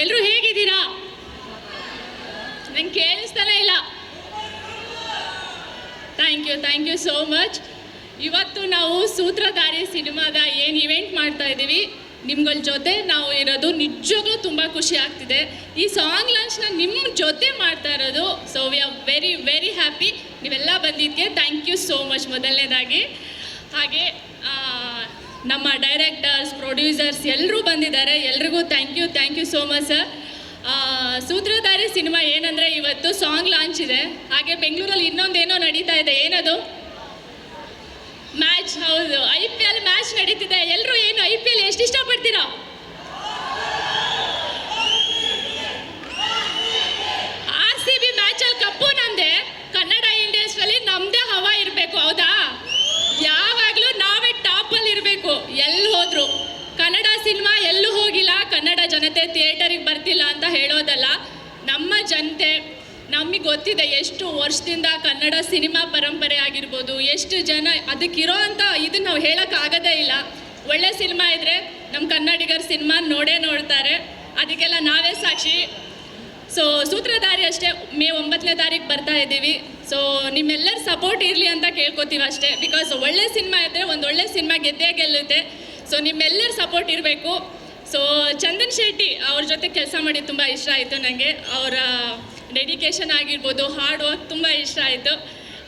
ಎಲ್ಲರೂ ಹೇಗಿದ್ದೀರಾ? ನಂಗೆ ಕೇಳಿಸ್ತಾನೆ ಇಲ್ಲ. Thank you so much. ಇವತ್ತು ನಾವು ಸೂತ್ರಧಾರಿ ಸಿನಿಮಾದ ಏನು ಇವೆಂಟ್ ಮಾಡ್ತಾ ಇದ್ದೀವಿ, ನಿಮ್ಗಳ ಜೊತೆ ನಾವು ಇರೋದು ನಿಜವಾಗ್ಲೂ ತುಂಬ ಖುಷಿ ಆಗ್ತಿದೆ. ಈ ಸಾಂಗ್ ಲಾಂಚ್ನ ನಿಮ್ಮ ಜೊತೆ ಮಾಡ್ತಾ ಇರೋದು. So we are very very happy. ನೀವೆಲ್ಲ ಬಂದಿದ್ದಕ್ಕೆ ಥ್ಯಾಂಕ್ ಯು ಸೋ ಮಚ್ ಮೊದಲನೇದಾಗಿ. ಹಾಗೆ ನಮ್ಮ ಡೈರೆಕ್ಟರ್ಸ್, ಪ್ರೊಡ್ಯೂಸರ್ಸ್ ಎಲ್ಲರೂ ಬಂದಿದ್ದಾರೆ. ಎಲ್ರಿಗೂ thank you so much sir. Sutradhari cinema ಏನಂದರೆ ಇವತ್ತು ಸಾಂಗ್ ಲಾಂಚ್ ಇದೆ. ಹಾಗೆ ಬೆಂಗಳೂರಲ್ಲಿ ಇನ್ನೊಂದೇನೋ ನಡೀತಾ ಇದೆ. ಏನದು? ಮ್ಯಾಚ್. ಹೌದು, IPL ಮ್ಯಾಚ್ ನಡೀತಿದೆ. ಎಲ್ಲರೂ ಏನು IPL ಎಷ್ಟು ಇಷ್ಟಪಡ್ತೀರಾ? RCB ಮ್ಯಾಚಲ್ಲಿ ಕಪ್ಪು ನಮ್ಮದೇ. ಕನ್ನಡ ಇಂಡಸ್ಟ್ರಿಯಲ್ಲಿ ನಮ್ಮದೇ ಹವಾ ಇರಬೇಕು, ಹೌದಾ? ಯಾವಾಗಲೂ ನಾವೇ ಟಾಪಲ್ಲಿ ಇರಬೇಕು. ಎಲ್ಲಿ ಹೋದ್ರು ಕನ್ನಡ ಸಿನಿಮಾ ಎಲ್ಲೂ ಹೋಗಿಲ್ಲ, ಕನ್ನಡ ಜನತೆ ಥಿಯೇಟರಿಗೆ ಬರ್ತಿಲ್ಲ ಅಂತ ಹೇಳೋದಲ್ಲ. ನಮ್ಮ ಜನತೆ ನಮಗೆ ಗೊತ್ತಿದೆ ಎಷ್ಟು ವರ್ಷದಿಂದ ಕನ್ನಡ ಸಿನಿಮಾ ಪರಂಪರೆ ಆಗಿರ್ಬೋದು, ಎಷ್ಟು ಜನ ಅದಕ್ಕಿರೋ ಅಂಥ ಇದನ್ನು ನಾವು ಹೇಳೋಕ್ಕಾಗೋದೇ ಇಲ್ಲ. ಒಳ್ಳೆ ಸಿನಿಮಾ ಇದ್ದರೆ ನಮ್ಮ ಕನ್ನಡಿಗರ ಸಿನಿಮಾ ನೋಡ್ತಾರೆ. ಅದಕ್ಕೆಲ್ಲ ನಾವೇ ಸಾಕ್ಷಿ. ಸೊ ಸೂತ್ರಧಾರಿ ಅಷ್ಟೇ ಮೇ 9ನೇ ತಾರೀಕು ಬರ್ತಾ ಇದ್ದೀವಿ. ಸೊ ನಿಮ್ಮೆಲ್ಲರ ಸಪೋರ್ಟ್ ಇರಲಿ ಅಂತ ಕೇಳ್ಕೊತೀವಿ ಅಷ್ಟೇ. ಬಿಕಾಸ್ ಒಳ್ಳೆ ಸಿನಿಮಾ ಇದ್ದರೆ ಒಂದು ಒಳ್ಳೆ ಸಿನಿಮಾ ಗೆದ್ದೇ ಗೆಲ್ಲುತ್ತೆ. ಸೊ ನಿಮ್ಮೆಲ್ಲರ ಸಪೋರ್ಟ್ ಇರಬೇಕು. ಸೊ ಚಂದನ್ ಶೆಟ್ಟಿ ಅವ್ರ ಜೊತೆ ಕೆಲಸ ಮಾಡಿ ತುಂಬ ಇಷ್ಟ ಆಯಿತು ನನಗೆ. ಅವರ ಡೆಡಿಕೇಶನ್ ಆಗಿರ್ಬೋದು, ಹಾರ್ಡ್ ವರ್ಕ್ ತುಂಬ ಇಷ್ಟ ಆಯಿತು.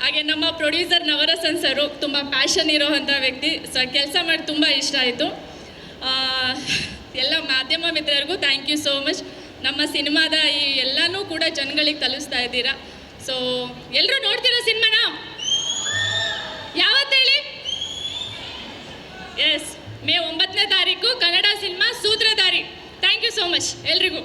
ಹಾಗೆ ನಮ್ಮ ಪ್ರೊಡ್ಯೂಸರ್ ನವರಸನ್ ಸರು ತುಂಬ ಪ್ಯಾಷನ್ ಇರೋವಂಥ ವ್ಯಕ್ತಿ. ಸೊ ಕೆಲಸ ಮಾಡಿ ತುಂಬ ಇಷ್ಟ ಆಯಿತು. ಎಲ್ಲ ಮಾಧ್ಯಮ ಮಿತ್ರರಿಗೂ ಥ್ಯಾಂಕ್ ಯು ಸೋ ಮಚ್. ನಮ್ಮ ಸಿನಿಮಾದ ಈ ಎಲ್ಲನೂ ಕೂಡ ಜನಗಳಿಗೆ ತಲುಪಿಸ್ತಾ ಇದ್ದೀರಾ. ಸೊ ಎಲ್ಲರೂ ನೋಡ್ತೀರಾ ಸಿನಿಮಾನ? ಯಾವತ್ತು ಹೇಳಿ? ಎಸ್, ಮೇ 9ನೇ ತಾರೀಕು Kannada cinema Sutradhari. Thank you so much ಎಲ್ರಿಗೂ.